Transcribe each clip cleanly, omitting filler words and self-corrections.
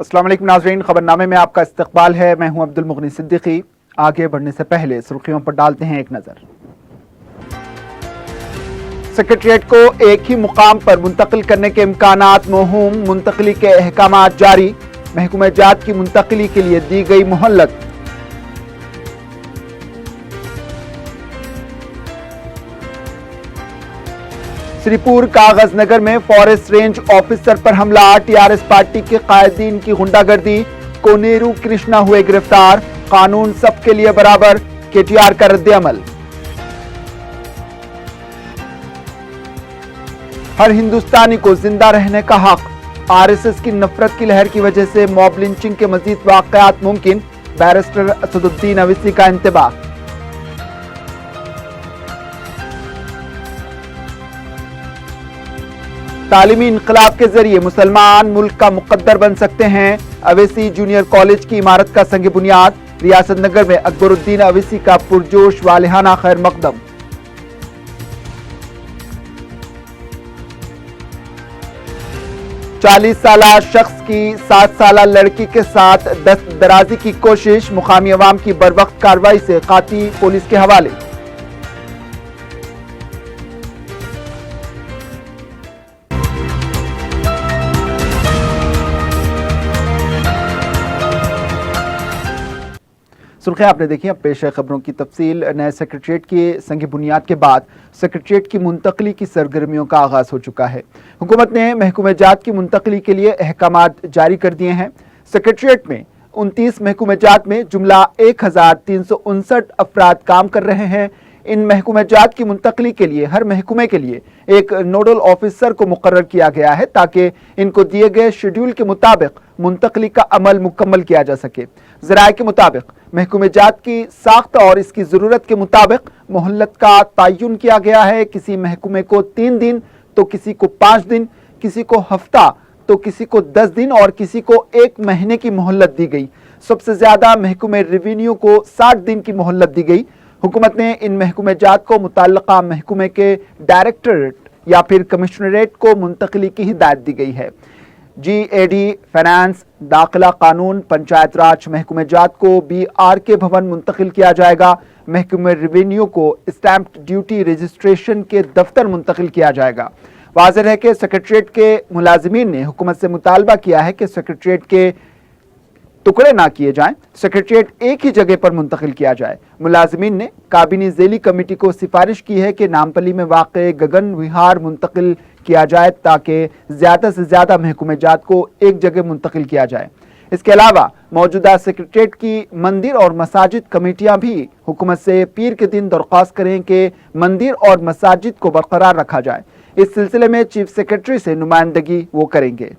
अस्सलाम वालेकुम नाज़रीन, खबरनामे में आपका इस्तकबाल है। मैं हूं अब्दुल मुगनी सिद्दीकी। आगे बढ़ने से पहले सुर्खियों पर डालते हैं एक नजर। सेक्रेटेरिएट को एक ही मुकाम पर मुंतकिल करने के इम्कानात मौहूम, मुंतकली के अहकामात जारी। महकूमा जात की मुंतकली के लिए दी गई मोहलत। श्रीपुर कागज नगर में फॉरेस्ट रेंज ऑफिसर पर हमला, टीआरएस पार्टी के कायदीन की गुंडागर्दी। कोनेरू कृष्णा हुए गिरफ्तार। कानून सबके लिए बराबर, केटीआर का रद्द-ए-अमल। हर हिंदुस्तानी को जिंदा रहने का हक। आरएसएस की नफरत की लहर की वजह से मॉब लिंचिंग के मजीद वाकयात मुमकिन। बैरिस्टर असदुद्दीन अवीसी का इंतबाह। तालीमी इनकलाब के जरिए मुसलमान मुल्क का मुकद्दर बन सकते हैं। अवेसी जूनियर कॉलेज की इमारत का संग बुनियाद। रियासत नगर में अकबरुद्दीन अवेसी का पुरजोश वालिहाना खैर मकदम। चालीस साला शख्स की 7 साला लड़की के साथ दस्त दराजी की कोशिश। मुकामी अवाम की बरवक्त कार्रवाई से काती पुलिस के हवाले। सुर्खियां आपने देखी। अब पेश है खबरों की तफसील। नए सेक्रेटेरिएट के संग बुनियाद के बाद सेक्रेटेरिएट की मुंतकली की सरगर्मियों का आगाज हो चुका है। हुकूमत ने महकूमा जात की मुंतकली के लिए अहकामात जारी कर दिए हैं। सेक्रेटेरिएट में 29 महकूमा जात में जुमला 1359 अफराद काम कर रहे हैं। इन महकूमा जात की मुंतकली के लिए हर महकूमे के लिए एक नोडल ऑफिसर को मुकर्रर किया गया है ताकि इनको दिए गए शेड्यूल के मुताबिक मुंतकली का अमल मुकम्मल किया जा सके। ज़राए के मुताबिक महकूमे जात की साख्त और इसकी ज़रूरत के मुताबिक मोहल्लत का तयन किया गया है। किसी महकूमे को 3 दिन तो किसी को 5 दिन, किसी को हफ्ता तो किसी को 10 दिन और किसी को 1 महीने की मोहल्लत दी गई। सबसे ज्यादा महकूमे रेवेन्यू को 60 दिन की मोहल्लत दी गई। हुकूमत ने इन महकूमे जात को मुतल्लका महकूमे के डायरेक्टरेट या फिर कमिश्नरेट को मुंतकली की हिदायत दी गई है। GAD, फाइनेंस, दाखिला, कानून, पंचायत राज महकूमे जात को BRK भवन मुंतकिल किया जाएगा। महकूमे रेवेन्यू को स्टैंप ड्यूटी रजिस्ट्रेशन के दफ्तर मुंतकिल किया जाएगा। वाज़ेह है कि सेक्रेटेरिएट के मुलाजिमीन ने हुकूमत से मुतालबा किया है कि सेक्रेटेरिएट के टुकड़े ना किए जाएं, सेक्रेटेरिएट एक ही जगह पर मुंतकिल किया जाए। मुलाजिमीन ने काबीनी ज़ेली कमेटी को सिफारिश की है कि नामपली में वाक़े गगन विहार मुंतकिल किया जाए ताकि ज़्यादा से ज़्यादा महकूमे जात को एक जगह मुंतकिल किया जाए। इसके अलावा मौजूदा सेक्रेटेरिएट की मंदिर और मसाजिद कमेटियां भी हुकूमत से पीर के दिन दरख्वास्त करें कि मंदिर और मसाजिद को बरकरार रखा जाए। इस सिलसिले में चीफ सेक्रेटरी से नुमाइंदगी वो करेंगे।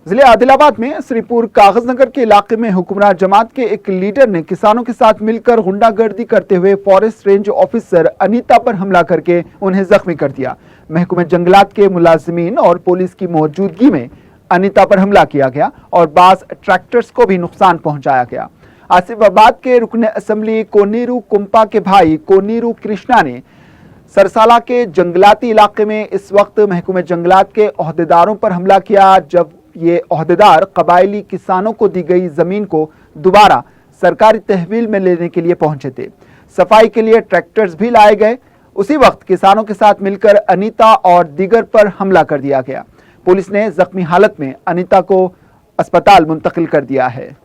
जिले आदिलाबाद में श्रीपुर कागज नगर के इलाके में हुक्मरान जमात के एक लीडर ने किसानों के साथ मिलकर गुंडागर्दी करते हुए फॉरेस्ट रेंज ऑफिसर अनीता पर हमला करके उन्हें जख्मी कर दिया। महकमे जंगलात के मुलाजिमीन और पुलिस की मौजूदगी में अनीता पर हमला किया गया और बाज ट्रैक्टर्स को भी नुकसान पहुंचाया गया। आसिफाबाद के रुकन असम्बली कोनेरू कुंपा के भाई कोनेरू कृष्णा ने सरसाला के जंगलाती इलाके में इस वक्त महकमे जंगलात के ओहदेदारों पर हमला किया जब ये ओहदेदार कबायली किसानों को दी गई जमीन को दोबारा सरकारी तहवील में लेने के लिए पहुंचे थे। सफाई के लिए ट्रैक्टर्स भी लाए गए। उसी वक्त किसानों के साथ मिलकर अनीता और दीगर पर हमला कर दिया गया। पुलिस ने जख्मी हालत में अनीता को अस्पताल मुंतकिल कर दिया है।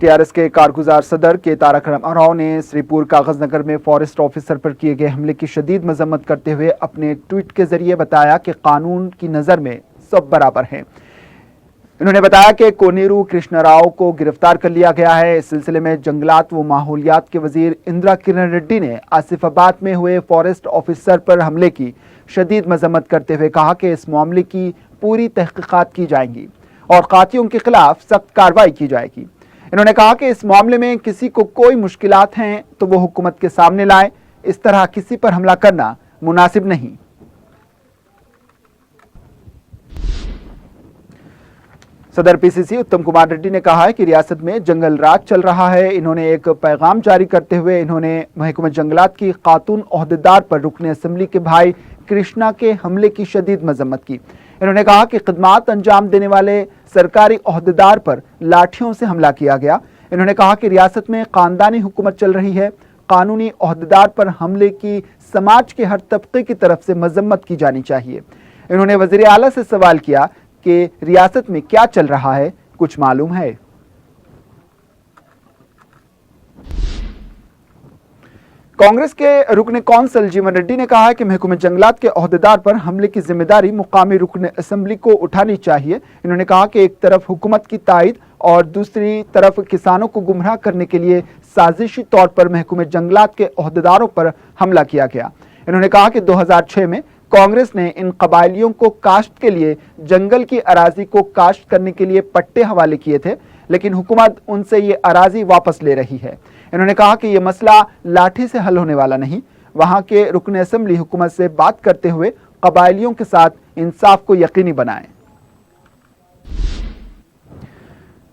टीआरएस के कारगुजार सदर के तारक रामाराव ने श्रीपुर कागज नगर में फॉरेस्ट ऑफिसर पर किए गए हमले की शदीद मजम्मत करते हुए अपने ट्वीट के जरिए बताया कि कानून की नजर में सब बराबर हैं। इन्होंने बताया कि कोनेरू कृष्ण राव को गिरफ्तार कर लिया गया है। इस सिलसिले में जंगलात व माहौलियात के वजीर इंदिरा किरण रेड्डी ने आसिफाबाद में हुए फॉरेस्ट ऑफिसर पर हमले की शदीद मजम्मत करते हुए कहा कि इस मामले की पूरी तहकीकात की जाएंगी और कातियों के खिलाफ सख्त कार्रवाई की जाएगी। इन्होंने कहा कि इस मामले में किसी को कोई मुश्किलात हैं तो वो हुकूमत के सामने लाए। इस तरह किसी पर हमला करना मुनासिब नहीं। सदर पीसीसी उत्तम कुमार रेड्डी ने कहा है कि रियासत में जंगल राज चल रहा है। इन्होंने एक पैगाम जारी करते हुए इन्होंने महकमा जंगलात की खातून ओहदेदार पर रुकने असेंबली के भाई कृष्णा के हमले की शदीद मजम्मत की। इन्होंने कहा कि खिदमात अंजाम देने वाले सरकारी ओहदेदार पर लाठियों से हमला किया गया। इन्होंने कहा कि रियासत में खानदानी हुकूमत चल रही है। कानूनी ओहदेदार पर हमले की समाज के हर तबके की तरफ से मजम्मत की जानी चाहिए। इन्होंने वजीर आला से सवाल किया कि रियासत में क्या चल रहा है, कुछ मालूम है? कांग्रेस के रुकने कौंसल जीवन रेड्डी ने कहा है कि महकमा जंगलात के ओहदेदार पर हमले की जिम्मेदारी मुकामी रुकने असेंबली को उठानी चाहिए। इन्होंने कहा कि एक तरफ हुकूमत की तायद और दूसरी तरफ किसानों को गुमराह करने के लिए साजिशी तौर पर महकमा जंगलात के ओहदेदारों पर हमला किया गया। इन्होंने कहा कि 2006 में कांग्रेस ने इन कबायलियों को काश्त के लिए जंगल की अराजी को काश्त करने के लिए पट्टे हवाले किए थे, लेकिन हुकूमत उनसे ये अराजी वापस ले रही है। इन्होंने कहा कि यह मसला लाठी से हल होने वाला नहीं। वहां के रुकने असेंबली हुकूमत से बात करते हुए कबायलियों के साथ इंसाफ को यकीनी बनाएं।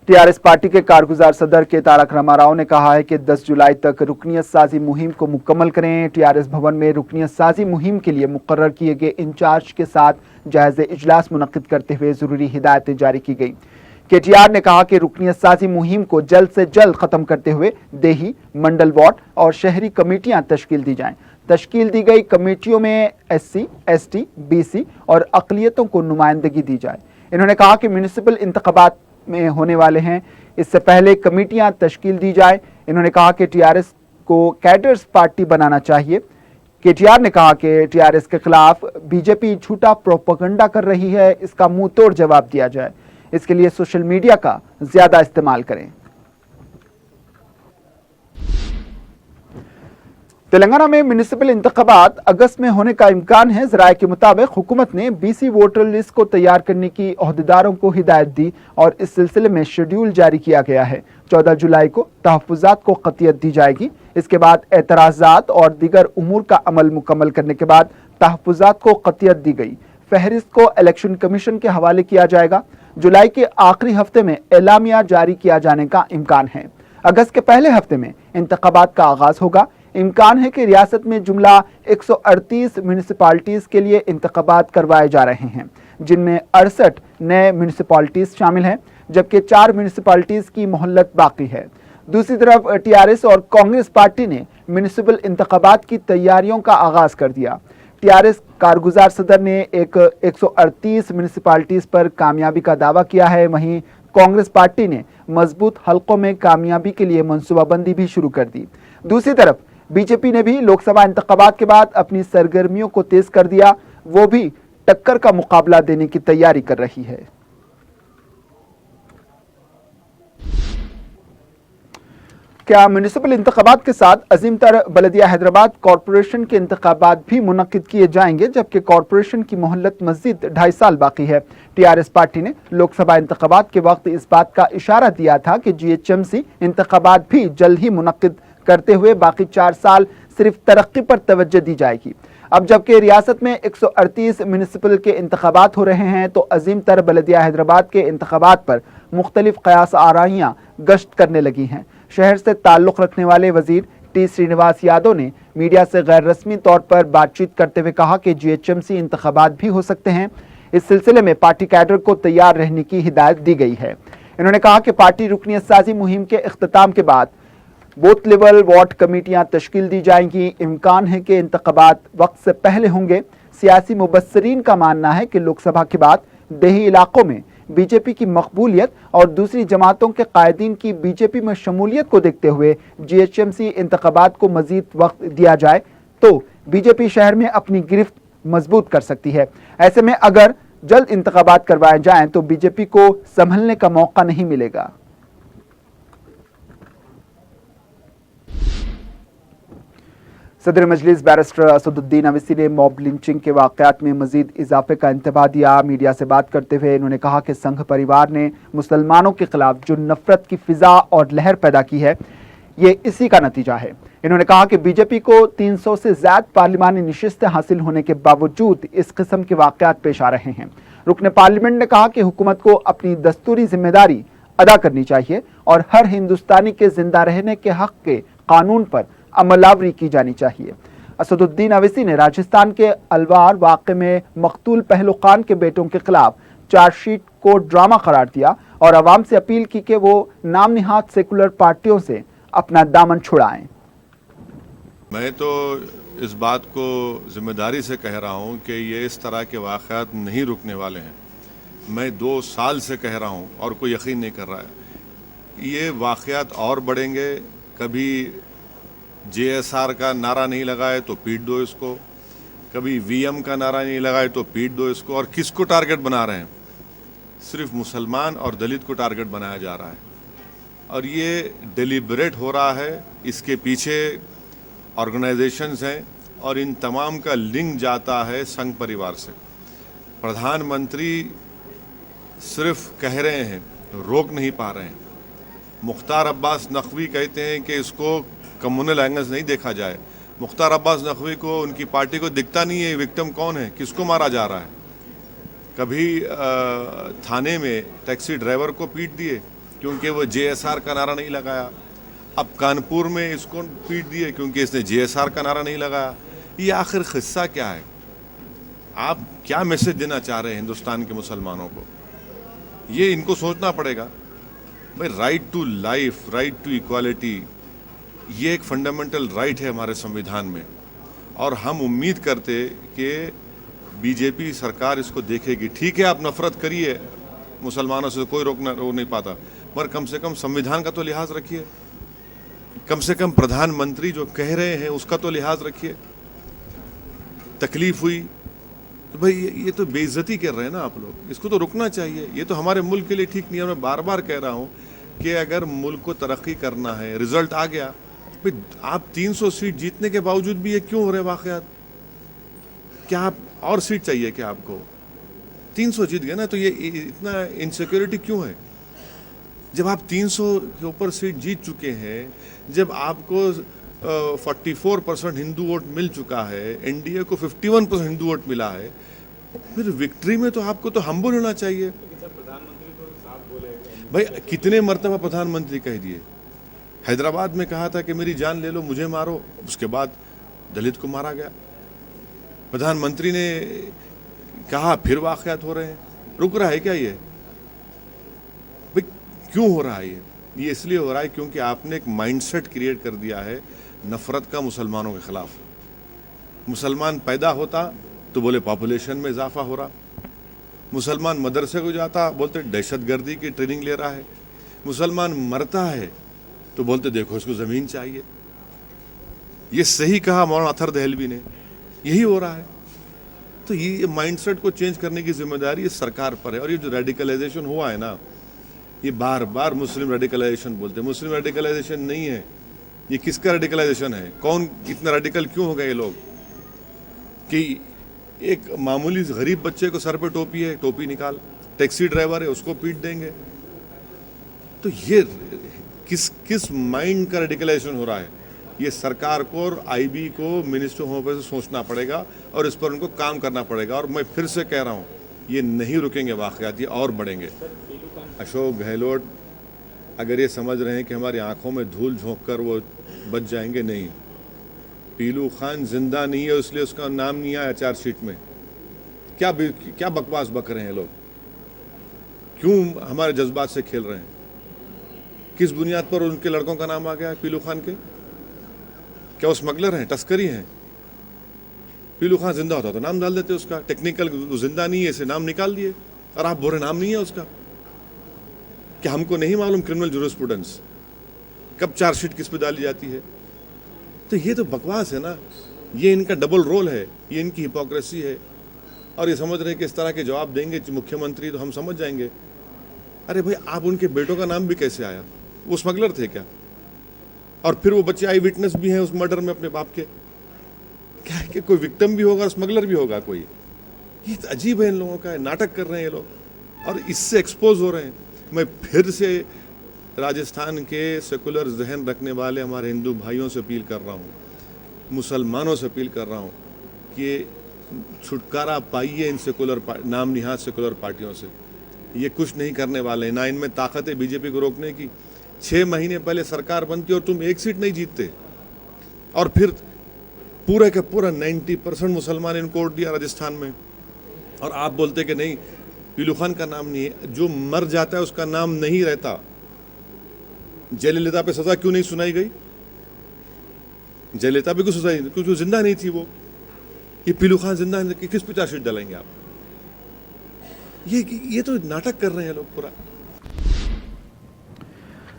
टीआरएस पार्टी के कारगुजार सदर के तारक रामाराव ने कहा है कि 10 जुलाई तक रुकनियत साजी मुहिम को मुकम्मल करें। टीआरएस भवन में रुकनियत साजी मुहिम के लिए मुकर्रर किए गए इंचार्ज के साथ जायजा इजलास मुनक्किद करते हुए जरूरी हिदायतें जारी की गई। केटीआर ने कहा कि रुकनियत साजी मुहिम को जल्द से जल्द खत्म करते हुए देही, मंडल वार्ड और शहरी कमेटियां तश्कील दी जाएं। तश्कील दी गई कमेटियों में SC, ST, BC और अक़लियतों को नुमाइंदगी दी जाए। इन्होंने कहा कि म्यूनिसिपल इंतखाबात में होने वाले हैं, इससे पहले कमेटियां तश्कील दी जाए। इन्होंने कहा कि टीआरएस को कैडर्स पार्टी बनाना चाहिए। केटीआर ने कहा कि टीआरएस के खिलाफ बीजेपी झूठा प्रोपेगेंडा कर रही है, इसका मुंह तोड़ जवाब दिया जाए। इसके लिए सोशल मीडिया का ज्यादा इस्तेमाल करें। तेलंगाना में म्यूनिसिपल इंतखाबात अगस्त में होने का इम्कान है। जराये के मुताबिक हुकूमत ने BC वोटर लिस्ट को तैयार करने की ओहदेदारों को हिदायत दी और इस सिलसिले में शेड्यूल जारी किया गया है। 14 जुलाई को तहफ़्फ़ुज़ात को क़तियत दी जाएगी। इसके बाद एतराज़ात और दीगर उमूर का अमल मुकम्मल करने के बाद तहफ़्फ़ुज़ात को क़तियत दी गई फहरिस्त को इलेक्शन कमीशन के हवाले किया जाएगा। जुलाई के आखिरी हफ्ते में एलामिया जारी किया जाने का इम्कान है। अगस्त के पहले हफ्ते में इंतखाबात का आगाज होगा। इम्कान है कि रियासत में जुमला 138 म्यूनिसिपालिटीज के लिए इंतखाबात करवाए जा रहे हैं, जिनमें 68 नए म्यूनिसिपालिटीज शामिल हैं, जबकि 4 म्यूनिसिपालिटीज की मोहल्लत बाकी है। दूसरी तरफ टीआरएस और कांग्रेस पार्टी ने म्यूनिसिपल इंतखाबात की तैयारियों का आगाज कर दिया। टीआरएस कारगुजार सदर ने 138 म्यूनिसिपालिटीज पर कामयाबी का दावा किया है, वहीं कांग्रेस पार्टी ने मजबूत हलकों में कामयाबी के लिए मनसूबाबंदी भी शुरू कर दी। दूसरी तरफ बीजेपी ने भी लोकसभा इंतखाबात के बाद अपनी सरगर्मियों को तेज कर दिया। वो भी टक्कर का मुकाबला देने की तैयारी कर रही है। क्या म्यूनिसिपल इंतखाबात के साथ अजीमतर बलदिया हैदराबाद कॉरपोरेशन के इंतखाबात भी मुनक्किद किए जाएंगे, जबकि कॉरपोरेशन की मोहल्लत मजीद 2.5 साल बाकी है। टीआरएस पार्टी ने लोकसभा इंतखाबात के वक्त इस बात का इशारा दिया था कि GHMC इंतखाबात भी जल्द ही मुनक्किद करते हुए बाकी 4 साल सिर्फ तरक्की पर तवज्जो दी जाएगी। अब जबकि रियासत में 138 म्यूनिसिपल के इंतखाबात हो रहे हैं, तो अजीम तर बलदिया हैदराबाद के इंतखाबात पर मुख्तलिफ कयास आराइयाँ गश्त करने लगी हैं। शहर से ताल्लुक़ रखने वाले वजीर T श्रीनिवास यादव ने मीडिया से गैर रस्मी तौर पर बातचीत करते हुए कहा कि GHMC इंतखाबात भी हो सकते हैं। इस सिलसिले में पार्टी कैडर को तैयार रहने की हिदायत दी गई है। इन्होंने कहा कि पार्टी रुकनियत साजी मुहिम के इख्तिताम के बाद बूथ लेवल वार्ड कमेटियां तश्कील दी जाएंगी। इम्कान है कि इंतखाबात वक्त से पहले होंगे। सियासी मुबस्सरीन का मानना है कि लोकसभा के बाद देही इलाकों में बीजेपी की मकबूलियत और दूसरी जमातों के कायदीन की बीजेपी में शमूलियत को देखते हुए GHMC इंतखाबात को मजीद वक्त दिया जाए तो बीजेपी शहर में अपनी गिरफ्त मजबूत कर सकती है। ऐसे में अगर जल्द इंतखाबात करवाए जाएं तो बीजेपी को संभलने का मौका नहीं मिलेगा। सदर मजलिस बैरिस्टर असदुद्दीन अवैसी ने मॉब लिंचिंग के वाक़यात में मजीद इजाफे का इंतबाह दिया। मीडिया से बात करते हुए इन्होंने कहा कि संघ परिवार ने मुसलमानों के खिलाफ जो नफरत की फिजा और लहर पैदा की है, ये इसी का नतीजा है। इन्होंने कहा कि बीजेपी को 300 से ज्यादा पार्लिमानी नशिस्तें हासिल होने के बावजूद इस किस्म के वाक़यात पेश आ रहे हैं। रुकन पार्लियामेंट ने कहा कि हुकूमत को अपनी दस्तूरी जिम्मेदारी अदा करनी चाहिए और हर हिंदुस्तानी के जिंदा रहने के हक के कानून पर अमलावरी की जानी चाहिए। असदुद्दीन अवैसी ने राजस्थान के अलवार वाक़े में मकतूल पहलू खान के बेटों के खिलाफ चार्जशीट को ड्रामा करार दिया और आवाम से अपील की कि वो नाम निहाद सेकुलर पार्टियों से अपना दामन छुड़ाएं। मैं तो इस बात को जिम्मेदारी से कह रहा हूं कि ये इस तरह के वाक़यात नहीं रुकने वाले हैं। मैं 2 साल से कह रहा हूं और कोई यकीन नहीं कर रहा है। ये वाक़यात और बढ़ेंगे। कभी JSR का नारा नहीं लगाए तो पीट दो इसको, कभी VM का नारा नहीं लगाए तो पीट दो इसको। और किसको टारगेट बना रहे हैं? सिर्फ मुसलमान और दलित को टारगेट बनाया जा रहा है और ये डेलिबरेट हो रहा है। इसके पीछे ऑर्गेनाइजेशंस हैं और इन तमाम का लिंक जाता है संघ परिवार से। प्रधानमंत्री सिर्फ कह रहे हैं, रोक नहीं पा रहे हैं। मुख्तार अब्बास नकवी कहते हैं कि इसको कम्युनल एंगल से नहीं देखा जाए। मुख्तार अब्बास नकवी को, उनकी पार्टी को दिखता नहीं है विक्टिम कौन है, किसको मारा जा रहा है। कभी थाने में टैक्सी ड्राइवर को पीट दिए क्योंकि वो JSR का नारा नहीं लगाया। अब कानपुर में इसको पीट दिए क्योंकि इसने JSR का नारा नहीं लगाया। ये आखिर किस्सा क्या है? आप क्या मैसेज देना चाह रहे हैं हिंदुस्तान के मुसलमानों को? ये इनको सोचना पड़ेगा। भाई, right to life, right to equality, ये एक फंडामेंटल राइट है हमारे संविधान में और हम उम्मीद करते कि BJP सरकार इसको देखेगी। ठीक है, आप नफरत करिए मुसलमानों से, कोई रोक नहीं पाता, पर कम से कम संविधान का तो लिहाज रखिए। कम से कम प्रधानमंत्री जो कह रहे हैं उसका तो लिहाज रखिए। तकलीफ हुई तो भाई ये तो बेइज्जती कर रहे हैं ना आप लोग, इसको तो रुकना चाहिए। ये तो हमारे मुल्क के लिए ठीक नहीं है। मैं बार बार कह रहा हूँ कि अगर मुल्क को तरक्की करना है, रिजल्ट आ गया, फिर आप 300 सीट जीतने के बावजूद भी ये क्यों हो रहे वाक़यात? क्या आप और सीट चाहिए क्या आपको? 300 जीत गए ना, तो ये इतना इनसिक्योरिटी क्यों है? जब आप 300 के ऊपर सीट जीत चुके हैं, जब आपको 44% हिंदू वोट मिल चुका है, NDA को 51% हिंदू वोट मिला है, फिर विक्ट्री में तो आपको तो हम्बल होना चाहिए। भाई, कितने मर्तबा प्रधानमंत्री कह दिए। हैदराबाद में कहा था कि मेरी जान ले लो, मुझे मारो, उसके बाद दलित को मारा गया। प्रधानमंत्री ने कहा, फिर वाक़यात हो रहे हैं। रुक रहा है क्या ये? भाई, क्यों हो रहा है ये इसलिए हो रहा है क्योंकि आपने एक माइंडसेट क्रिएट कर दिया है नफरत का मुसलमानों के खिलाफ। मुसलमान पैदा होता तो बोले पॉपुलेशन में इजाफा हो रहा, मुसलमान मदरसे को जाता बोलते दहशतगर्दी की ट्रेनिंग ले रहा है, मुसलमान मरता है तो बोलते देखो इसको ज़मीन चाहिए। ये सही कहा मौलाना अतहर दहलवी ने, यही हो रहा है। तो ये माइंडसेट को चेंज करने की जिम्मेदारी इस सरकार पर है। और ये जो रेडिकलाइजेशन हुआ है ना, ये बार बार मुस्लिम रेडिकलाइजेशन बोलते हैं। मुस्लिम रेडिकलाइजेशन नहीं है, ये किसका रेडिकलाइजेशन है? कौन इतना रेडिकल क्यों हो गए ये लोग कि एक मामूली गरीब बच्चे को सर पे टोपी है, टोपी निकाल, टैक्सी ड्राइवर है उसको पीट देंगे। तो ये किस माइंड का रेडिकलाइजेशन हो रहा है? ये सरकार को और IB को, मिनिस्टर होम अफेयर्स से सोचना पड़ेगा और इस पर उनको काम करना पड़ेगा। और मैं फिर से कह रहा हूँ, ये नहीं रुकेंगे वाक़यात, ये और बढ़ेंगे। अशोक गहलोत अगर ये समझ रहे हैं कि हमारी आंखों में धूल झोंक कर वो बच जाएंगे, नहीं। पीलू खान जिंदा नहीं है इसलिए उसका नाम नहीं आया चार्जशीट में। क्या बकवास बक रहे हैं लोग? क्यों हमारे जज्बात से खेल रहे हैं? किस बुनियाद पर उनके लड़कों का नाम आ गया पीलू खान के? क्या वो स्मगलर हैं, तस्करी हैं? पीलू खान जिंदा होता तो नाम डाल देते उसका। टेक्निकल जिंदा नहीं है, इसे नाम निकाल दिए और आप बोल रहे नाम नहीं है उसका। क्या हमको नहीं मालूम क्रिमिनल जूरिस्प्रूडेंस कब चार्जशीट किस पे डाली जाती है? तो ये तो बकवास है ना, ये इनका डबल रोल है, ये इनकी हिपोक्रेसी है। और ये समझ रहे हैं कि इस तरह के जवाब देंगे मुख्यमंत्री तो हम समझ जाएंगे। अरे भाई, आप उनके बेटों का नाम भी कैसे आया? वो स्मगलर थे क्या? और फिर वो बच्चे आई विटनेस भी हैं उस मर्डर में अपने बाप के। क्या है कि कोई विक्टिम भी होगा और स्मगलर भी होगा कोई? ये तो अजीब है इन लोगों का, नाटक कर रहे हैं ये लोग और इससे एक्सपोज हो रहे हैं। मैं फिर से राजस्थान के सेकुलर जहन रखने वाले हमारे हिंदू भाइयों से अपील कर रहा हूँ, मुसलमानों से अपील कर रहा हूँ कि छुटकारा पाइए इन सेकुलर नाम निहाद सेकुलर पार्टियों से। ये कुछ नहीं करने वाले हैं, ना इनमें ताकत है बीजेपी को रोकने की। 6 महीने पहले सरकार बनती और तुम एक सीट नहीं जीतते, और फिर पूरे का पूरा 90% मुसलमान इनको वोट दिया राजस्थान में, और आप बोलते कि नहीं पीलू खान का नाम नहीं है। जो मर जाता है उसका नाम नहीं रहता। जयललिता पे सजा क्यों नहीं सुनाई गई? जयललिता पे क्यों सजा नहीं, क्योंकि जिंदा नहीं थी वो। ये पीलू खान जिंदा है, किस पे चार्जशीट डालेंगे आप? ये तो नाटक कर रहे हैं लोग पूरा।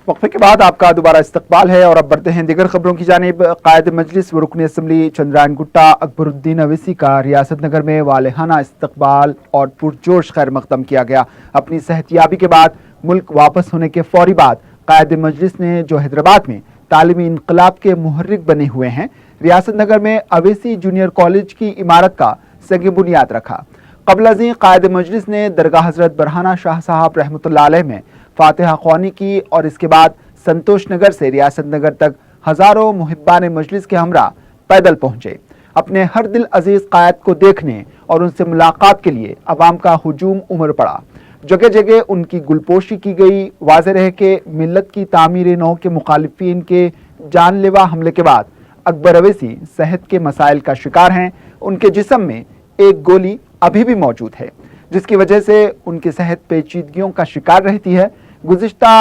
वक्फे के बाद आपका दोबारा इस्तकबाल है और अब बढ़ते हैं दीगर खबरों की जानिब। कायद मजलिस व रुकन असम्बली चंद्रायन गुट्टा अकबरुद्दीन अवैसी का रियासत नगर में वालेहाना इस्तकबाल और पुरजोश खैर मकदम किया गया। अपनी सेहतियाबी के बाद मुल्क वापस होने के फौरी बाद कायद मजलिस ने जो हैदराबाद में तालीमी इनकलाब के मुहर्रिक बने हुए हैं, रियासत नगर में अवैसी जूनियर कॉलेज की इमारत का संग बुनियाद रखा। कबल अज़ीं कायद मजलिस ने दरगाह हजरत बरहाना शाह साहब रहमतुल्लाह अलैह में फातिहा ख्वानी की और इसके बाद संतोष नगर से रियासत नगर तक हजारों मुहिब्बान मजलिस के हमरा पैदल पहुंचे। अपने हर दिल अजीज कायद को देखने और उनसे मुलाकात के लिए अवाम का हुजूम उमड़ पड़ा। जगह जगह उनकी गुलपोशी की गई। वाज़ेह रहे कि मिल्लत की तामीर नौ के मुखालिफिन के जानलेवा हमले के बाद अकबर अवैसी सेहत के मसाइल का शिकार हैं। उनके जिस्म में एक गोली अभी भी मौजूद है, जिसकी वजह से उनकी सेहत पेचीदगियों का शिकार रहती है। गुज़िश्ता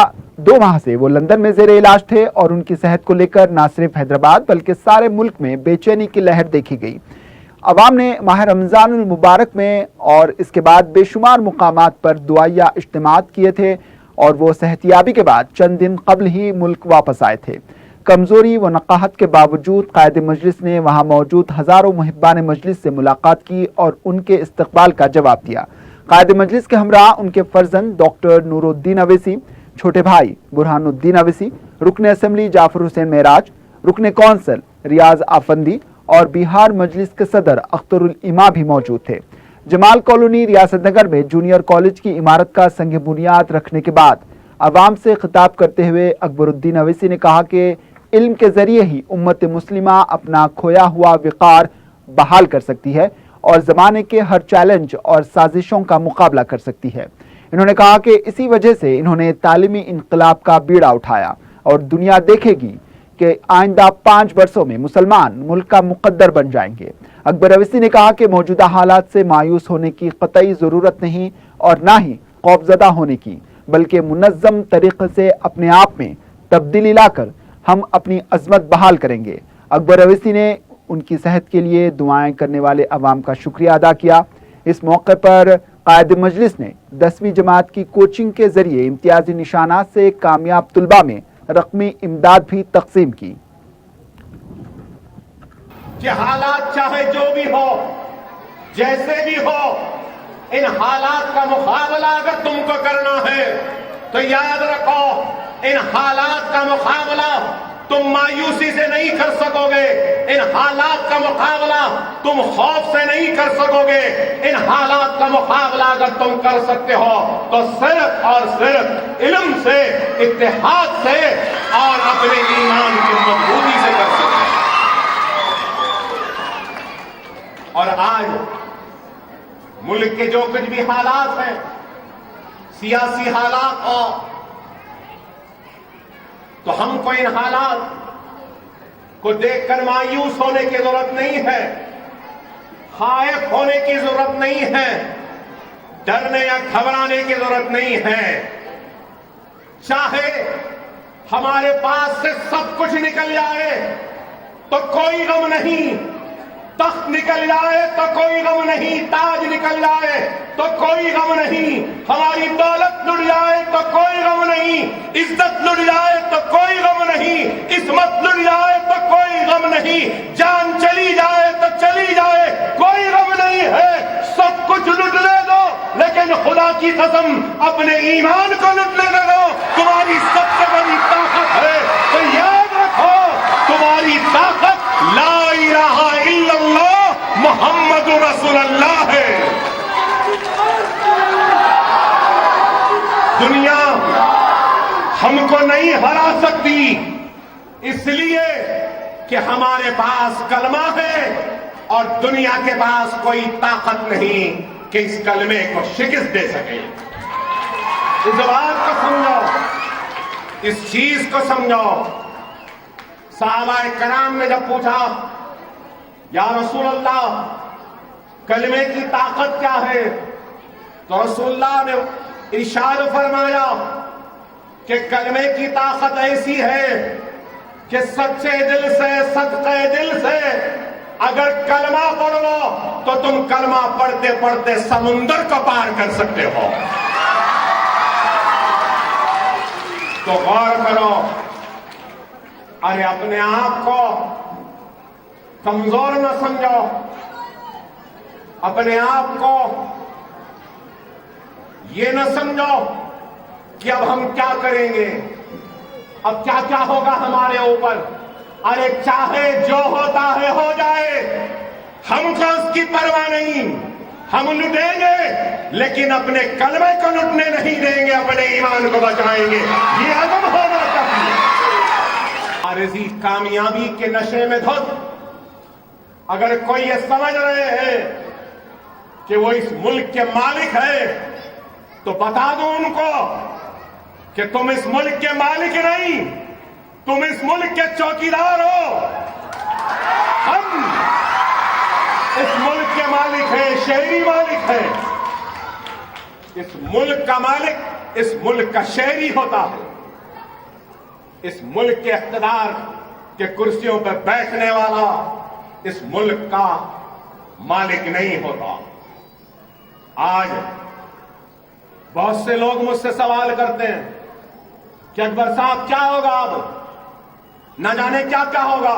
2 माह से वो लंदन में ज़ेरे इलाज थे और उनकी सेहत को लेकर ना सिर्फ हैदराबाद बल्कि सारे मुल्क में बेचैनी की लहर देखी गई। अवाम ने माह रमज़ान मुबारक में और इसके बाद बेशुमार मुकामात पर दुआया इज्तिमात किए थे और वो सेहतियाबी के बाद चंद दिन कबल ही मुल्क वापस आए थे। कमज़ोरी व नकाहत के बावजूद कायद मजलिस ने वहाँ मौजूद हज़ारों मुहिब्बान मजलिस से मुलाकात की और उनके इस्तकबाल का जवाब दिया। कायद मजलिस के हमरा उनके फर्जंद डॉक्टर नूरुद्दीन अवैसी, छोटे भाई बुरहानुद्दीन अवैसी, रुकन असम्बली जाफर हुसैन मेराज, रुकन कौंसल रियाज आफंदी और बिहार मजलिस के सदर अख्तरुल इमा भी मौजूद थे। जमाल कॉलोनी रियासत नगर में जूनियर कॉलेज की इमारत का संग बुनियाद रखने के बाद अवाम से खिताब करते हुए अकबरुद्दीन अवैसी ने कहा कि इल्म के जरिए ही उम्मत मुस्लिमा अपना खोया हुआ विकार बहाल कर सकती है और ज़माने के हर चैलेंज और साजिशों का मुकाबला कर सकती है। इन्होंने कहा कि इसी वजह से इन्होंने तालीमी इनकलाब का बीड़ा उठाया और दुनिया देखेगी कि आइंदा 5 वर्षों में मुसलमान मुल्क का मुकद्दर बन जाएंगे। अकबर अवैसी ने कहा कि मौजूदा हालात से मायूस होने की कतई ज़रूरत नहीं और ना ही खौफजदा होने की, बल्कि मुनज़्ज़म तरीक़े से अपने आप में तब्दीली लाकर हम अपनी अज़मत बहाल करेंगे। अकबर अवैसी ने उनकी सेहत के लिए दुआएं करने वाले अवाम का शुक्रिया अदा किया। इस मौके पर कायद मजलिस ने 10वीं जमात की कोचिंग के जरिए इम्तियाजी निशानात से कामयाब तुलबा में रकमी इमदाद भी तकसीम की। कि हालात चाहे जो भी हो, जैसे भी हो, इन हालात का मुकाबला अगर तुमको करना है तो याद रखो, इन हालात का मुकाबला तुम मायूसी से नहीं कर सकोगे। इन हालात का मुकाबला तुम खौफ से नहीं कर सकोगे। इन हालात का मुकाबला अगर तुम कर सकते हो तो सिर्फ और सिर्फ इल्म से, इत्तेहाद से और अपने ईमान की मजबूती से कर सकते हो। और आज मुल्क के जो कुछ भी हालात हैं, सियासी हालात हो, तो हमको इन हालात को देखकर मायूस होने की जरूरत नहीं है, खाइफ होने की जरूरत नहीं है, डरने या घबराने की जरूरत नहीं है। चाहे हमारे पास से सब कुछ निकल जाए तो कोई गम नहीं, तख्त निकल जाए तो कोई गम नहीं, ताज निकल जाए तो कोई गम नहीं, हमारी दौलत लुट जाए तो कोई गम नहीं, इज्जत लुट जाए तो कोई गम नहीं, इस्मत लुट जाए तो कोई गम नहीं, जान चली जाए तो चली जाए, कोई गम नहीं है। सब कुछ लुटने दो, लेकिन खुदा की कसम अपने ईमान को लुटने न दो। तुम्हारी सबसे बड़ी ताकत है तो याद रखो, तुम्हारी ताकत ला इलाहा इल्लल्लाह मुहम्मद रसूलुल्लाह है। दुनिया हमको नहीं हरा सकती, इसलिए कि हमारे पास कलमा है, اور دنیا کے پاس کوئی طاقت نہیں کہ اس کلمے کو شکست دے سکے. اس بات کو سمجھو, اس چیز کو سمجھو. صحابہ کرام نے جب پوچھا یا رسول اللہ کلمے کی طاقت کیا ہے, تو رسول اللہ نے ارشاد فرمایا کہ کلمے کی طاقت ایسی ہے کہ سچے دل سے, صدقے دل سے اگر کلمہ پڑھ لو تو تم کلمہ پڑھتے پڑھتے سمندر کو پار کر سکتے ہو. تو غور کرو, ارے اپنے آپ کو کمزور نہ سمجھو, اپنے آپ کو یہ نہ سمجھو کہ اب ہم کیا کریں گے, اب کیا کیا ہوگا ہمارے اوپر. ارے چاہے جو ہوتا ہے ہو جائے, ہم کو اس کی پرواہ نہیں, ہم لٹیں گے لیکن اپنے کلمے کو لٹنے نہیں دیں گے, اپنے ایمان کو بچائیں گے. یہ عزم ہونا چاہیے. عارضی کامیابی کے نشے میں دھت اگر کوئی یہ سمجھ رہے ہیں کہ وہ اس ملک کے مالک ہے تو بتا دو ان کو کہ تم اس ملک کے مالک نہیں, تم اس ملک کے چوکیدار ہو. ہم اس ملک کے مالک ہیں, شہری مالک ہیں. اس ملک کا مالک اس ملک کا شہری ہوتا ہے. اس ملک کے اقتدار کے کرسیوں پر بیٹھنے والا اس ملک کا مالک نہیں ہوتا. آج بہت سے لوگ مجھ سے سوال کرتے ہیں کہ اکبر صاحب کیا ہوگا, اب نہ جانے کیا کیا ہوگا.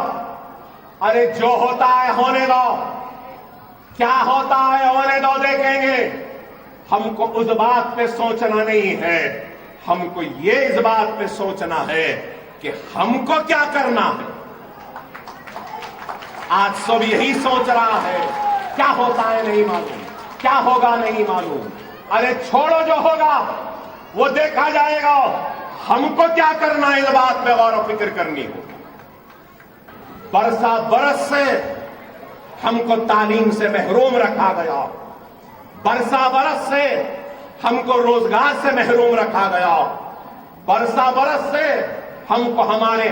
ارے جو ہوتا ہے ہونے دو, کیا ہوتا ہے ہونے دو, دیکھیں گے. ہم کو اس بات پہ سوچنا نہیں ہے, ہم کو یہ اس بات پہ سوچنا ہے کہ ہم کو کیا کرنا ہے. آج سب یہی سوچ رہا ہے کیا ہوتا ہے نہیں معلوم, کیا ہوگا نہیں معلوم. ارے چھوڑو, جو ہوگا وہ دیکھا جائے گا. ہم کو کیا کرنا ہے, اس بات پہ غور و فکر کرنی ہو. برسا برس سے ہم کو تعلیم سے محروم رکھا گیا, برسا برس سے ہم کو روزگار سے محروم رکھا گیا, برسا برس سے ہم کو ہمارے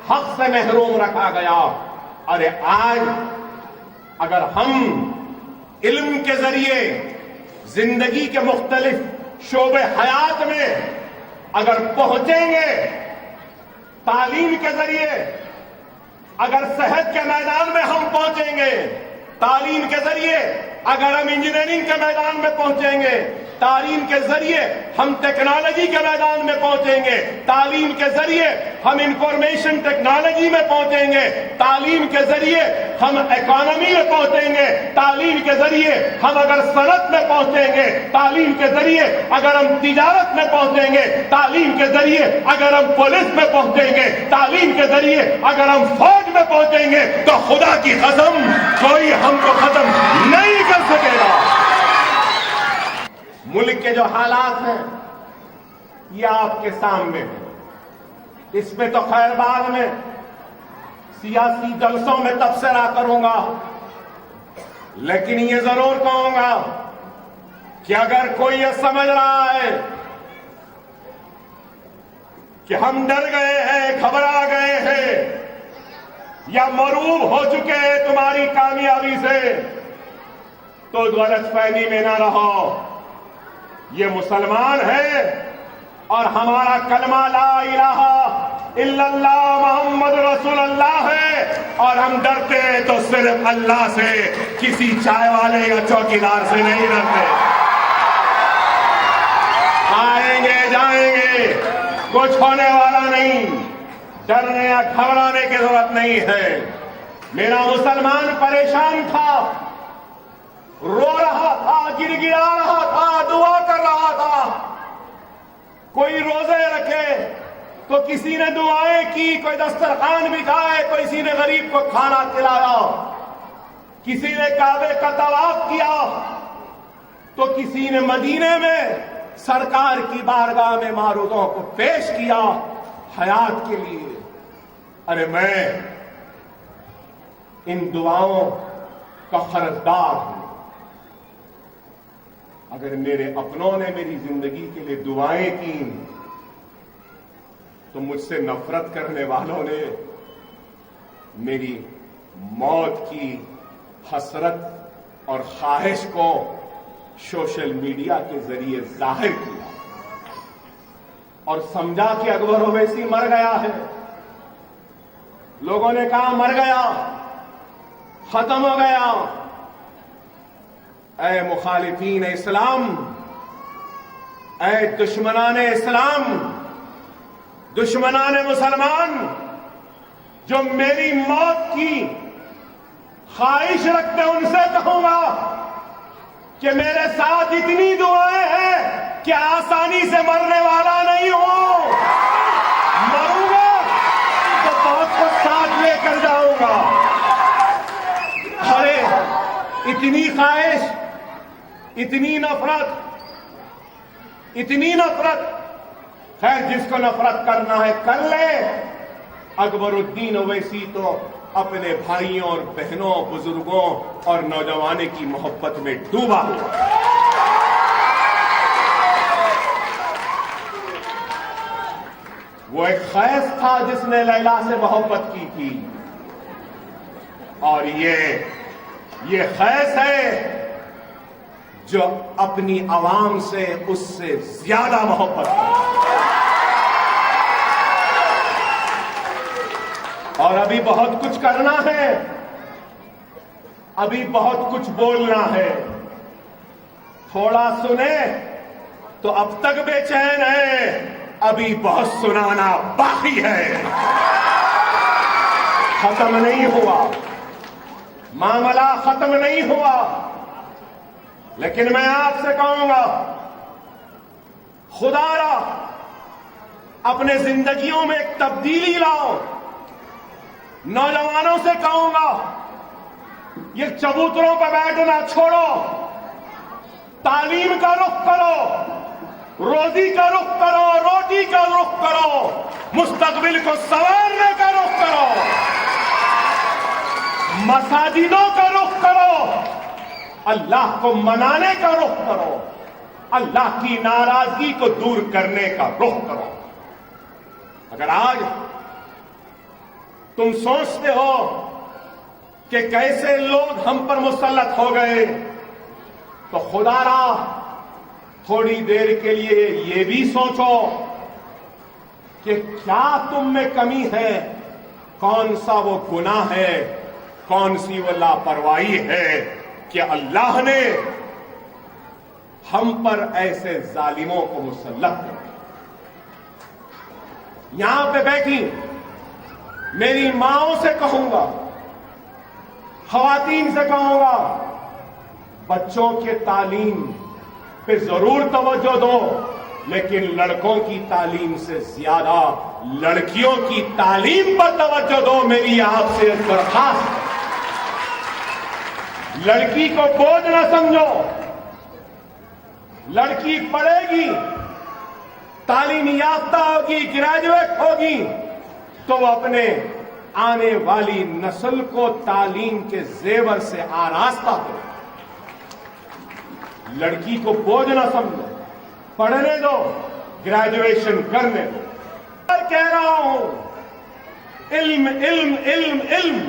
حق سے محروم رکھا گیا. ارے آج اگر ہم علم کے ذریعے زندگی کے مختلف شعبے حیات میں اگر پہنچیں گے, تعلیم کے ذریعے اگر صحت کے میدان میں ہم پہنچیں گے, تعلیم کے ذریعے اگر ہم انجینئرنگ کے میدان میں پہنچیں گے, تعلیم کے ذریعے ہم ٹیکنالوجی کے میدان میں پہنچیں گے, تعلیم کے ذریعے ہم انفارمیشن ٹیکنالوجی میں پہنچیں گے, تعلیم کے ذریعے ہم اکانومی میں پہنچیں گے, تعلیم کے ذریعے ہم اگر صنعت میں پہنچیں گے, تعلیم کے ذریعے اگر ہم تجارت میں پہنچیں گے, تعلیم کے ذریعے اگر ہم پولیس میں پہنچیں گے, تعلیم کے ذریعے اگر ہم فوج میں پہنچیں گے, تو خدا کی قسم کوئی ہم کو ختم نہیں کر سکے گا. ملک کے جو حالات ہیں یہ آپ کے سامنے ہیں. اس میں تو خیر بعد میں سیاسی جلسوں میں تبصرہ کروں گا, لیکن یہ ضرور کہوں گا کہ اگر کوئی یہ سمجھ رہا ہے کہ ہم ڈر گئے ہیں, گھبرا گئے ہیں یا مرعوب ہو چکے ہیں تمہاری کامیابی سے, تو غلط فہمی میں نہ رہو. یہ مسلمان ہے اور ہمارا کلمہ لا الہ الا اللہ محمد رسول اللہ ہے, اور ہم ڈرتے ہیں تو صرف اللہ سے, کسی چائے والے یا چوکیدار سے نہیں ڈرتے. آئیں گے جائیں گے, کچھ ہونے والا نہیں, ڈرنے یا گھبرانے کی ضرورت نہیں ہے. میرا مسلمان پریشان تھا, رو رہا تھا, گر گڑا رہا تھا, دعا کر رہا تھا. کوئی روزے رکھے تو کسی نے دعائیں کی, کوئی دسترخوان بچھائے, کوئی کسی نے غریب کو کھانا کھلایا, کسی نے کعبے کا طواف کیا, تو کسی نے مدینے میں سرکار کی بارگاہ میں معروضوں کو پیش کیا حیات کے لیے. ارے میں ان دعاؤں کا قرضدار ہوں. اگر میرے اپنوں نے میری زندگی کے لیے دعائیں کی تو مجھ سے نفرت کرنے والوں نے میری موت کی حسرت اور خواہش کو سوشل میڈیا کے ذریعے ظاہر کیا اور سمجھا کہ اکبر اویسی مر گیا ہے. لوگوں نے کہا مر گیا, ختم ہو گیا. اے مخالفین اسلام, اے دشمنان اسلام, دشمنان مسلمان, جو میری موت کی خواہش رکھتے ان سے کہوں گا کہ میرے ساتھ اتنی دعائیں ہیں کہ آسانی سے مرنے والا نہیں ہوں. مروں گا تو بہت کچھ ساتھ لے کر جاؤں گا. ارے اتنی خواہش, اتنی نفرت, اتنی نفرت. خیر جس کو نفرت کرنا ہے کر لے. اکبر الدین اویسی تو اپنے بھائیوں اور بہنوں, بزرگوں اور نوجوانوں کی محبت میں ڈوبا ہوا. وہ ایک خیز تھا جس نے لیلا سے محبت کی تھی, اور یہ خیز ہے جو اپنی عوام سے اس سے زیادہ محبت کرتا ہے. اور ابھی بہت کچھ کرنا ہے, ابھی بہت کچھ بولنا ہے. تھوڑا سنیں تو اب تک بے چین ہے, ابھی بہت سنانا باقی ہے. ختم نہیں ہوا, معاملہ ختم نہیں ہوا. لیکن میں آپ سے کہوں گا, خدا را اپنے زندگیوں میں ایک تبدیلی لاؤ. نوجوانوں سے کہوں گا, یہ چبوتروں پہ بیٹھنا چھوڑو, تعلیم کا رخ کرو, روزی کا رخ کرو, روٹی کا رخ کرو, مستقبل کو سنوارنے کا رخ کرو, مساجدوں کا رخ کرو, اللہ کو منانے کا رخ کرو, اللہ کی ناراضگی کو دور کرنے کا رخ کرو. اگر آج تم سوچتے ہو کہ کیسے لوگ ہم پر مسلط ہو گئے, تو خدا را تھوڑی دیر کے لیے یہ بھی سوچو کہ کیا تم میں کمی ہے, کون سا وہ گناہ ہے, کون سی وہ لاپرواہی ہے کہ اللہ نے ہم پر ایسے ظالموں کو مسلط کر دیا. یہاں پہ بیٹھی میری ماؤں سے کہوں گا, خواتین سے کہوں گا, بچوں کے تعلیم پہ ضرور توجہ دو, لیکن لڑکوں کی تعلیم سے زیادہ لڑکیوں کی تعلیم پر توجہ دو. میری آپ سے درخواست, لڑکی کو بوجھ نہ سمجھو. لڑکی پڑھے گی, تعلیم یافتہ ہوگی, گریجویٹ ہوگی, تو وہ اپنے آنے والی نسل کو تعلیم کے زیور سے آراستہ کرے. لڑکی کو بوجھ نہ سمجھو, پڑھنے دو, گریجویشن کرنے دو. میں کہہ رہا ہوں, علم علم علم علم.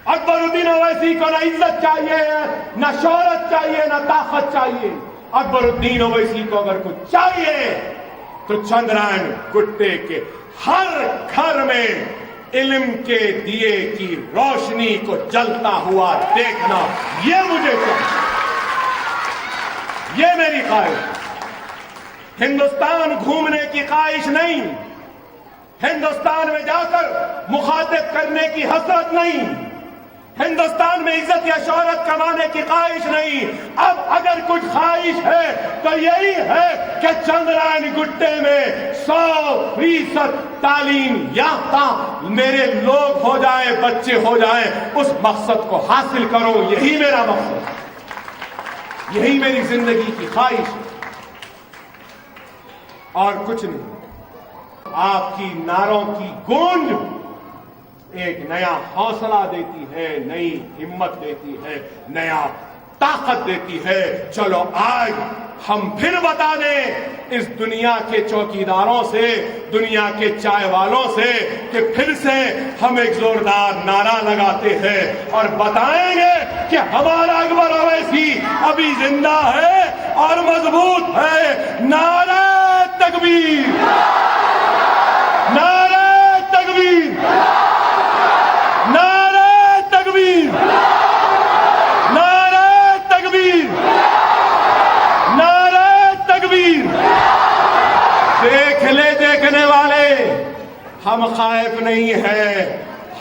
اکبر الدین اویسی کو نہ عزت چاہیے, نہ شہرت چاہیے, نہ طاقت چاہیے. اکبر الدین اویسی کو اگر کچھ چاہیے تو چندرائن گٹے کے ہر گھر میں علم کے دیے کی روشنی کو جلتا ہوا دیکھنا, یہ مجھے چاہیے, یہ میری خواہش. ہندوستان گھومنے کی خواہش نہیں, ہندوستان میں جا کر مخاطب کرنے کی حسرت نہیں, ہندوستان میں عزت یا شہرت کمانے کی خواہش نہیں. اب اگر کچھ خواہش ہے تو یہی ہے کہ چندرائن گٹے میں 100% تعلیم یافتہ میرے لوگ ہو جائیں, بچے ہو جائیں. اس مقصد کو حاصل کرو, یہی میرا مقصد ہے, یہی میری زندگی کی خواہش ہے, اور کچھ نہیں. آپ کی نعروں کی گونج ایک نیا حوصلہ دیتی ہے, نئی ہمت دیتی ہے, نیا طاقت دیتی ہے. چلو آج ہم پھر بتا دیں اس دنیا کے چوکیداروں سے, دنیا کے چائے والوں سے, کہ پھر سے ہم ایک زوردار نعرہ لگاتے ہیں اور بتائیں گے کہ ہمارا اکبر اویسی ابھی زندہ ہے اور مضبوط ہے. نعرہ تکبیر, نعرہ تکبیر, نعرہ تکبیر, نعرہ تکبیر, نعرہ تکبیر. دیکھ لے دیکھنے والے, ہم خائف نہیں ہیں,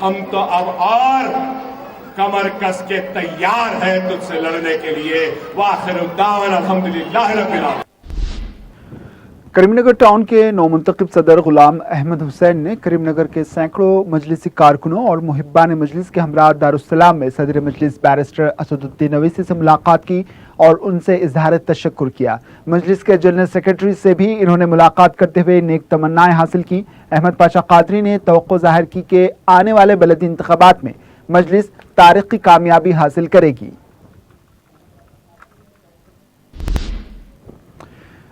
ہم تو اب اور کمر کس کے تیار ہیں تجھ سے لڑنے کے لیے. وآخر الدعوانا الحمدللہ رب العالمین. کریم نگر ٹاؤن کے نومنتخب صدر غلام احمد حسین نے کریم نگر کے سینکڑوں مجلسی کارکنوں اور محبان مجلس کے ہمراہ دارالسلام میں صدر مجلس بیرسٹر اسد الدین اویسی سے ملاقات کی اور ان سے اظہار تشکر کیا. مجلس کے جنرل سیکرٹری سے بھی انہوں نے ملاقات کرتے ہوئے نیک تمنائیں حاصل کی. احمد پاشا قادری نے توقع ظاہر کی کہ آنے والے بلدی انتخابات میں مجلس تاریخی کامیابی حاصل کرے گی.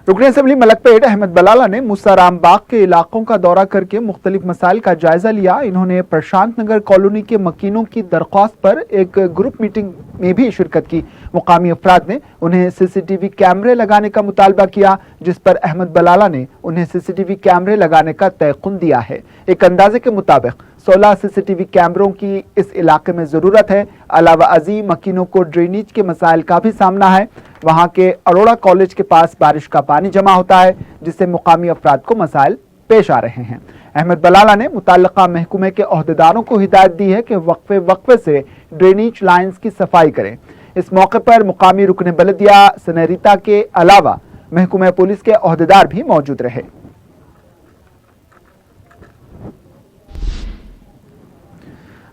رکن اسمبلی ملک پیٹ احمد بلالہ نے موسیٰ رام باغ کے علاقوں کا دورہ کر کے مختلف مسائل کا جائزہ لیا. انہوں نے پرشانت نگر کالونی کے مکینوں کی درخواست پر ایک گروپ میٹنگ میں بھی شرکت کی. مقامی افراد نے انہیں سی سی ٹی وی کیمرے لگانے کا مطالبہ کیا, جس پر احمد بلالہ نے انہیں سی سی ٹی وی کیمرے لگانے کا تیقن دیا ہے. ایک اندازے کے مطابق 16 سی سی ٹی وی کیمروں کی اس علاقے میں ضرورت ہے. علاوہ ازیں مکینوں کو ڈرینیج کے مسائل کا بھی سامنا ہے. وہاں کے اروڑا کالج کے پاس بارش کا پانی جمع ہوتا ہے, جس سے مقامی افراد کو مسائل پیش آ رہے ہیں. احمد بلالہ نے متعلقہ محکمے کے عہدیداروں کو ہدایت دی ہے کہ وقفے سے ڈرینیج لائنز کی صفائی کریں. اس موقع پر مقامی رکن بلدیہ سنیریتا کے علاوہ محکمہ پولیس کے عہدیدار بھی موجود رہے.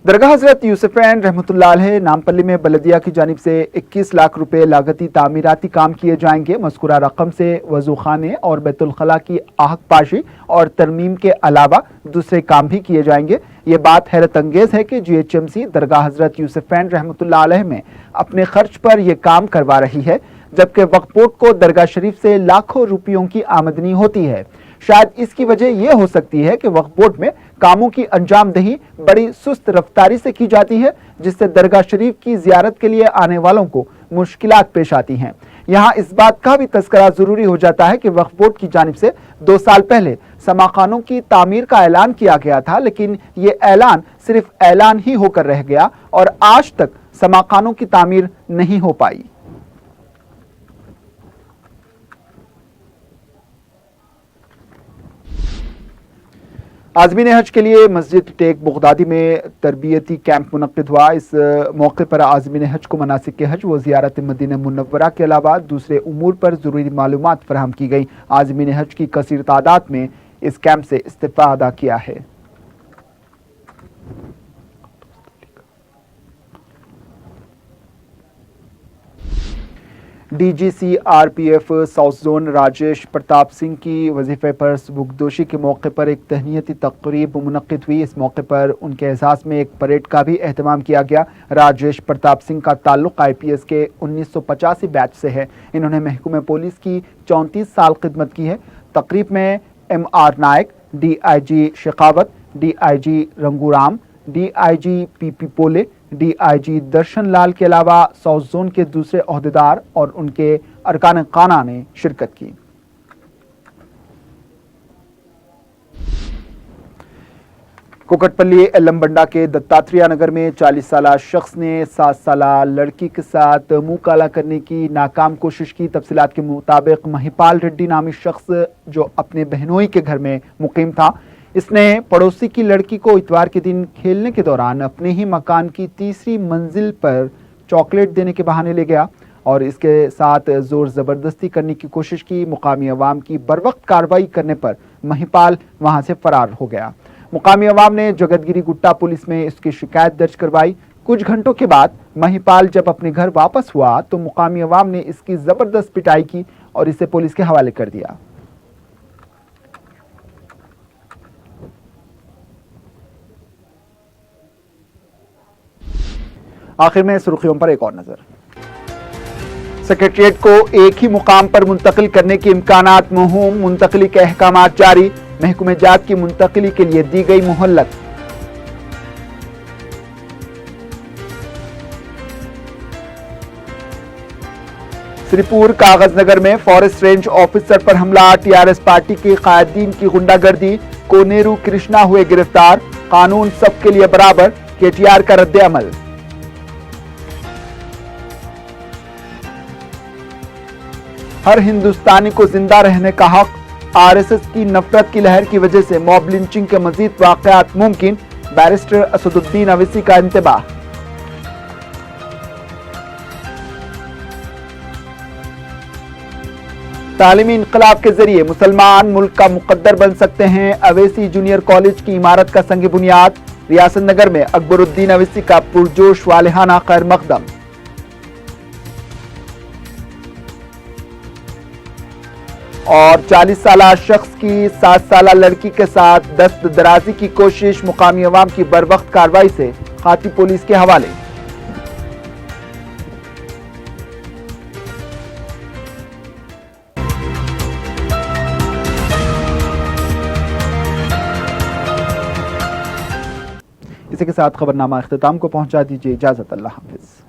درگاہ حضرت یوسفین رحمۃ اللہ علیہ نامپلی میں بلدیہ کی جانب سے 21 لاکھ روپے لاگتی تعمیراتی کام کیے جائیں گے. مذکورہ رقم سے وضو خانے اور بیت الخلاء کی آہک پاشی اور ترمیم کے علاوہ دوسرے کام بھی کیے جائیں گے. یہ بات حیرت انگیز ہے کہ جی ایچ ایم سی درگاہ حضرت یوسفین رحمۃ اللہ علیہ میں اپنے خرچ پر یہ کام کروا رہی ہے, جبکہ وقف بورڈ کو درگاہ شریف سے لاکھوں روپیوں کی آمدنی ہوتی ہے. شاید اس کی وجہ یہ ہو سکتی ہے کہ وقف بورڈ میں کاموں کی انجام دہی بڑی سست رفتاری سے کی جاتی ہے, جس سے درگاہ شریف کی زیارت کے لیے آنے والوں کو مشکلات پیش آتی ہیں. یہاں اس بات کا بھی تذکرہ ضروری ہو جاتا ہے کہ وقف بورڈ کی جانب سے 2 سال پہلے سماخانوں کی تعمیر کا اعلان کیا گیا تھا, لیکن یہ اعلان صرف اعلان ہی ہو کر رہ گیا اور آج تک سماخانوں کی تعمیر نہیں ہو پائی. عازمین حج کے لیے مسجد ٹیک بغدادی میں تربیتی کیمپ منعقد ہوا. اس موقع پر عازمین حج کو مناسک کے حج و زیارت مدینہ منورہ کے علاوہ دوسرے امور پر ضروری معلومات فراہم کی گئی. عازمین حج کی کثیر تعداد میں اس کیمپ سے استفادہ کیا ہے. D G C R P F south zone Rajesh Pratap Singh کی وظیفے پر سبکدوشی کے موقع پر ایک تہنیتی تقریب منعقد ہوئی. اس موقع پر ان کے اعزاز میں ایک پریڈ کا بھی اہتمام کیا گیا. راجیش پرتاپ سنگھ کا تعلق آئی پی ایس کے 1985 بیچ سے ہے. انہوں نے محکمہ پولیس کی 34 سال خدمت کی ہے. تقریب میں M R Naik, D I G Shekhawat, D I G Rangaram, D I G P P Pole, D I G Darshan Lal کے علاوہ ساؤتھ زون کے دوسرے عہدیدار اور ان کے ارکان خانہ نے شرکت کی. کوکٹ پلی ایلم بنڈا کے دتاتریہ نگر میں 40 سالہ شخص نے 7 سالہ لڑکی کے ساتھ منہ کالا کرنے کی ناکام کوشش کی. تفصیلات کے مطابق مہیپال ریڈی نامی شخص جو اپنے بہنوئی کے گھر میں مقیم تھا, اس نے پڑوسی کی لڑکی کو اتوار کے دن کھیلنے کے دوران اپنے ہی مکان کی 3ری منزل پر چاکلیٹ دینے کے بہانے لے گیا اور اس کے ساتھ زور زبردستی کرنے کی کوشش کی. مقامی عوام کی بروقت کارروائی کرنے پر مہیپال وہاں سے فرار ہو گیا. مقامی عوام نے جگت گری گٹا پولیس میں اس کی شکایت درج کروائی. کچھ گھنٹوں کے بعد مہیپال جب اپنے گھر واپس ہوا تو مقامی عوام نے اس کی زبردست پٹائی کی اور اسے پولیس کے حوالے کر دیا. آخر میں سرخیوں پر ایک اور نظر۔ سیکریٹریٹ کو ایک ہی مقام پر منتقل کرنے کے امکانات مہم، منتقلی کے احکامات جاری، محکمہ جات کی منتقلی کے لیے دی گئی مہلت۔ سری پور کاغذ نگر میں فارسٹ رینج آفیسر پر حملہ، ٹی آر ایس پارٹی کے قائدین کی غنڈہ گردی، کونیرو کرشنا ہوئے گرفتار، قانون سب کے لیے برابر، کے ٹی آر کا رد عمل۔ ہر ہندوستانی کو زندہ رہنے کا حق، آر ایس ایس کی نفرت کی لہر کی وجہ سے موب لنچنگ کے مزید واقعات ممکن، بیرسٹر اسد الدین اویسی کا انتباہ۔ تعلیمی انقلاب کے ذریعے مسلمان ملک کا مقدر بن سکتے ہیں، اویسی جونیئر کالج کی عمارت کا سنگ بنیاد، ریاست نگر میں اکبر الدین اویسی کا پرجوش والہانہ خیر مقدم۔ اور 40 سالہ شخص کی 7 سالہ لڑکی کے ساتھ دست درازی کی کوشش، مقامی عوام کی بروقت کارروائی سے کھاتی پولیس کے حوالے۔ اسی کے ساتھ خبرنامہ اختتام کو پہنچا دیجیے، اجازت، اللہ حافظ۔